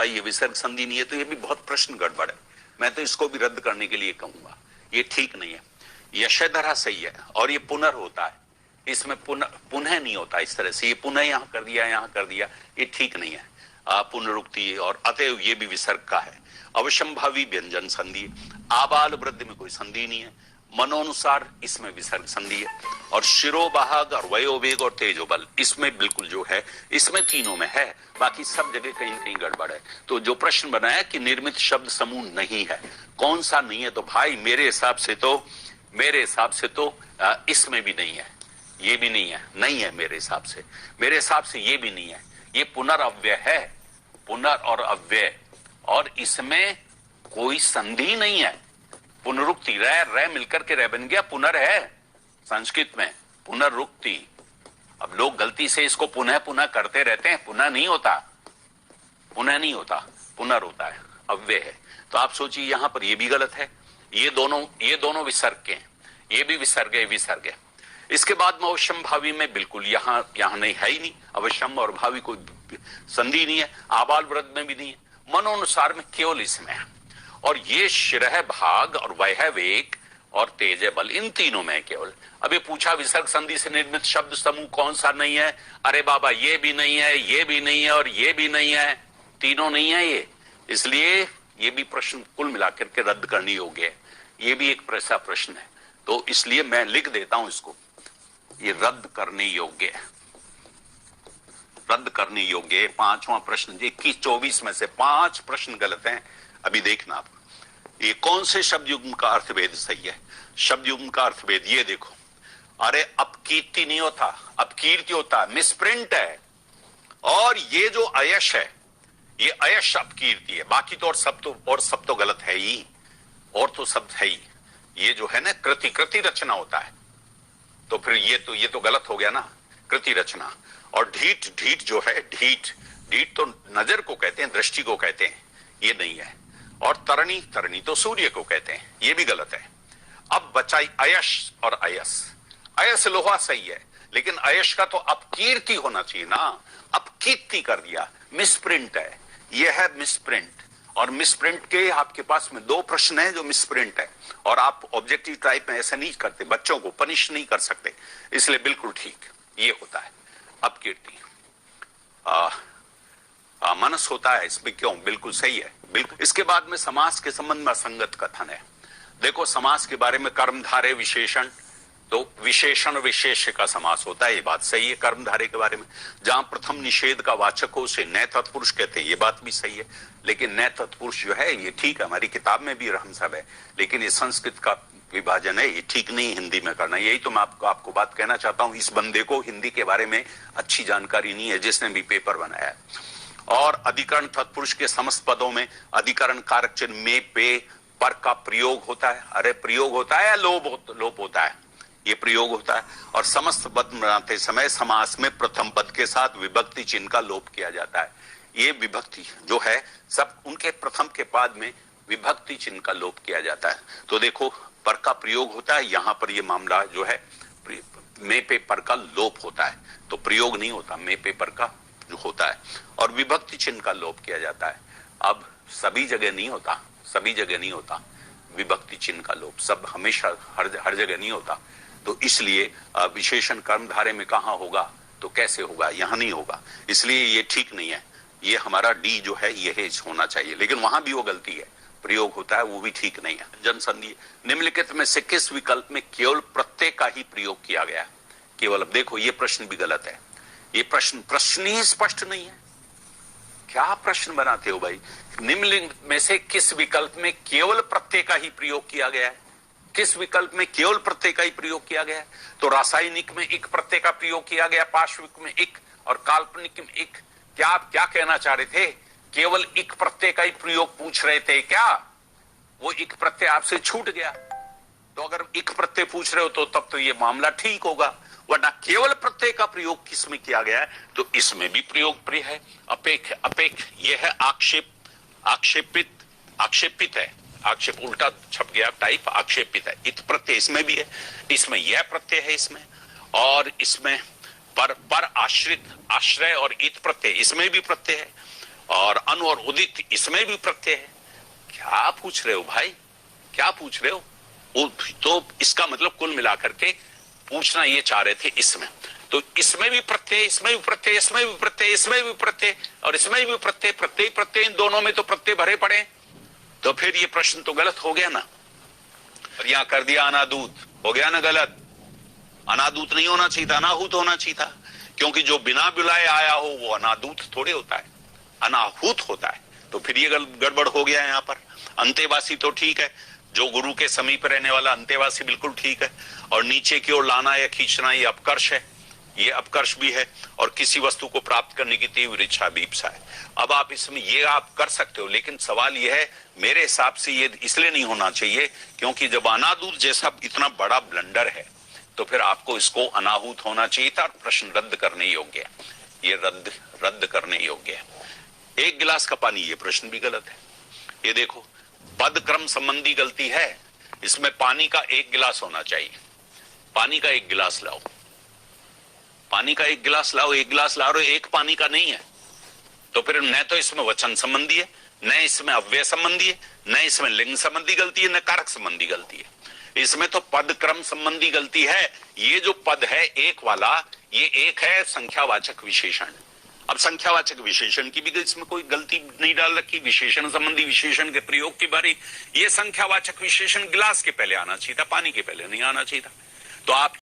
भाई ये विसर्ग संधि नहीं है, तो ये भी बहुत प्रश्न गड़बड़ है। मैं तो इसको भी रद्द करने के लिए कहूंगा, ये ठीक नहीं है। यशधरा सही है, और ये पुनर् होता है, इसमें पुनः नहीं होता इस तरह से, ये पुनः यहां कर दिया, यहां कर दिया, ये ठीक नहीं है। पुनरुक्ति, और अतएव ये भी विसर्ग का है। अवश्यंभावी व्यंजन संधि, आबाल वृद्धि में कोई संधि नहीं है। मनोनुसार इसमें विसर्ग संधि है। और शिरोभाग और वयोवेग और तेजोबल इसमें बिल्कुल जो है, इसमें तीनों में है, बाकी सब जगह कहीं कहीं गड़बड़ है। तो जो प्रश्न बनाया कि निर्मित शब्द समूह नहीं है, कौन सा नहीं है, तो भाई मेरे हिसाब से तो इसमें भी नहीं है, ये भी नहीं है, नहीं है मेरे हिसाब से ये भी नहीं है। ये पुनरअव्यय है, पुनर और अव्यय, और इसमें कोई संधि नहीं है। पुनरुक्ति, रे मिलकर के रे बन गया, पुनर है संस्कृत में, पुनरुक्ति। अब लोग गलती से इसको पुनः पुनः करते रहते हैं, पुनः नहीं होता, पुनर होता है, अव्यय है। तो आप सोचिए यहां पर ये भी गलत है, ये दोनों विसर्ग के हैं, ये भी विसर्ग है। इसके बाद में अवश्यम भावी में बिल्कुल यहां नहीं है ही नहीं, अवश्यम और भावी कोई संधि नहीं है, आबाल वृद्ध में भी नहीं है, मनोनुसार में केवल इसमें है। और ये शिरह भाग और वह वेग और तेज बल, इन तीनों में केवल। अभी पूछा विसर्ग संधि से निर्मित शब्द समूह कौन सा नहीं है, अरे बाबा ये भी नहीं है, ये भी नहीं है, और ये भी नहीं है, तीनों नहीं है ये। इसलिए ये भी प्रश्न कुल मिलाकर के रद्द करने योग्य है, ये भी एक ऐसा प्रश्न है। तो इसलिए मैं लिख देता हूं इसको, ये रद्द करने योग्य है, रद्द करने योग्य है। पांचवां प्रश्न, 21-24 में से 5 प्रश्न गलत हैं। अभी देखना आप, ये कौन से शब्द युग्म का अर्थभेद सही है। शब्द युग्म का अर्थभेद ये देखो, अरे अपकीर्ति नहीं होता, अपकीर्ति होता, मिसप्रिंट है। और ये जो अयश है, ये अयश अपकीर्ति है, बाकी तो और सब तो गलत है ही, और तो सब है ही। ये जो है ना कृति रचना होता है, तो फिर ये तो गलत हो गया ना, कृति रचना। और ढीठ जो है, ढीठ तो नजर को कहते हैं, दृष्टि को कहते हैं, ये नहीं है। और तरणी तो सूर्य को कहते हैं, ये भी गलत है। अब बचाई अयश और अयस लोहा सही है, लेकिन अयश का तो अपकीर्ति होना चाहिए ना, अपकीर्ति कर दिया, मिसप्रिंट है, यह है मिसप्रिंट। और मिसप्रिंट के आपके पास में 2 प्रश्न है जो मिसप्रिंट है, और आप ऑब्जेक्टिव टाइप में ऐसा नहीं करते, बच्चों को पनिश नहीं कर सकते, इसलिए बिल्कुल ठीक ये होता है अपकीर्ति। मनस होता है इसमें, क्यों, बिल्कुल सही है, बिल्कुल। इसके बाद में समास के संबंध में असंगत कथन है। देखो समास के बारे में कर्मधारय विशेषण, तो विशेषण विशेष्य का समास होता है, ये बात सही है। कर्मधारय के बारे में जहां प्रथम निषेध का वाचक हो उसे नए तत्पुरुष कहते हैं, ये बात भी सही है। लेकिन नए तत्पुरुष जो है ये ठीक है, हमारी किताब में भी रहम सब है, लेकिन ये संस्कृत का विभाजन है, ये ठीक नहीं हिंदी में करना। यही तो मैं आपको बात कहना चाहता हूं, इस बंदे को हिंदी के बारे में अच्छी जानकारी नहीं है जिसने भी पेपर बनाया है। और अधिकरण तत्पुरुष के समस्त पदों में अधिकरण कारक चिन्ह में पे पर का प्रयोग होता है। अरे प्रयोग होता है या लोप होता है, ये प्रयोग होता है। और समस्त पद बनाते समय समास में प्रथम पद के साथ विभक्ति चिन्ह का लोप किया जाता है। ये विभक्ति जो है सब उनके प्रथम के बाद में विभक्ति चिन्ह का लोप किया जाता है। तो देखो पर का प्रयोग होता है, यहां पर ये मामला जो है में पे पर का लोप होता है, तो प्रयोग नहीं होता, में पे पर का जो होता है। और विभक्ति चिन्ह का लोप किया जाता है। अब सभी जगह नहीं होता विभक्ति चिन्ह का लोप, सब हमेशा हर जगह नहीं होता। तो इसलिए विशेषण कर्मधारय में कहां होगा, तो कैसे होगा, यहां नहीं होगा, इसलिए ये ठीक नहीं है। ये हमारा डी जो है ये होना चाहिए, लेकिन वहां भी वो गलती है, प्रयोग होता है, वो भी ठीक नहीं है। जनसंधि निम्नलिखित में से किस विकल्प में केवल प्रत्यय का ही प्रयोग किया गया, केवल। अब देखो ये प्रश्न भी गलत है, ये प्रश्न ही स्पष्ट नहीं है। क्या प्रश्न बनाते हो भाई, निम्नलिखित में से किस विकल्प में केवल प्रत्यय का ही प्रयोग किया गया है, किस विकल्प में केवल प्रत्यय का ही प्रयोग किया गया है। तो रासायनिक में एक प्रत्यय का प्रयोग किया गया, पार्श्विक में एक, और काल्पनिक में एक। क्या आप क्या कहना चाह रहे थे, केवल एक प्रत्यय का ही प्रयोग पूछ रहे थे क्या, वो एक प्रत्यय आपसे छूट गया। तो अगर एक प्रत्यय पूछ रहे हो तो तब तो ये मामला ठीक होगा, वरना केवल प्रत्यय का प्रयोग किसमें किया गया है, तो इसमें भी प्रयोग प्रिय है। अपेक्ष ये है आक्षेपित है, आक्षेप उल्टा छप गया टाइप, आक्षेपित है। इत प्रत्यय इसमें भी है, इसमें यह प्रत्यय है इसमें, और इसमें पर आश्रित, आश्रय और इत प्रत्यय इसमें भी प्रत्यय है। और अन और उदित इसमें भी प्रत्यय है। क्या पूछ रहे हो भाई, क्या पूछ रहे हो? तो इसका मतलब कुल मिलाकर के पूछना ये चाह रहे थे इसमें, तो इसमें भी प्रत्यय, इसमें भी प्रत्यय, इसमें भी प्रत्यय, इसमें भी प्रत्यय और इसमें भी प्रत्यय, प्रत्यय प्रत्यय, इन दोनों में तो प्रत्यय भरे पड़े, तो फिर ये प्रश्न तो गलत हो गया ना। और यहां कर दिया अनादूत, हो गया ना गलत। अनादूत नहीं होना चाहिए था, अनाहूत होना चाहिए था, क्योंकि जो बिना बुलाए आया हो वो अनादूत थोड़े होता है, अनाहूत होता है। तो फिर ये गड़बड़ हो गया है यहाँ पर। अंतेवासी तो ठीक है, जो गुरु के समीप रहने वाला अंतेवासी बिल्कुल ठीक है, और नीचे की ओर लाना या खींचना ये अपकर्ष है, ये अपकर्ष भी है, और किसी वस्तु को प्राप्त करने की तीव्र इच्छा भी इच्छा है। अब आप इसमें ये आप कर सकते हो, लेकिन सवाल ये है मेरे हिसाब से ये इसलिए नहीं होना चाहिए क्योंकि जब अनादूत जैसा इतना बड़ा ब्लंडर है तो फिर आपको इसको अनाहूत होना चाहिए था, प्रश्न रद्द करने योग्य है, ये रद्द करने योग्य है। एक गिलास का पानी, ये प्रश्न भी गलत है। ये देखो पद क्रम संबंधी गलती है, इसमें पानी का एक गिलास होना चाहिए, पानी का एक गिलास लाओ, पानी का एक गिलास लाओ, एक गिलास ला रहे हो, एक पानी का नहीं है, तो फिर न तो इसमें वचन संबंधी है, न इसमें अव्यय संबंधी है, न इसमें लिंग संबंधी गलती है, न कारक संबंधी गलती है, इसमें तो पद क्रम संबंधी गलती है। ये जो पद है एक वाला, ये एक है संख्यावाचक विशेषण। अब संख्यावाचक विशेषण की भी इसमें कोई गलती नहीं डाल रखी, विशेषण संबंधी विशेषण के प्रयोग की बारी, ये संख्यावाचक विशेषण गिलास के पहले आना चाहिए था, पानी के पहले नहीं आना चाहिए था। तो आप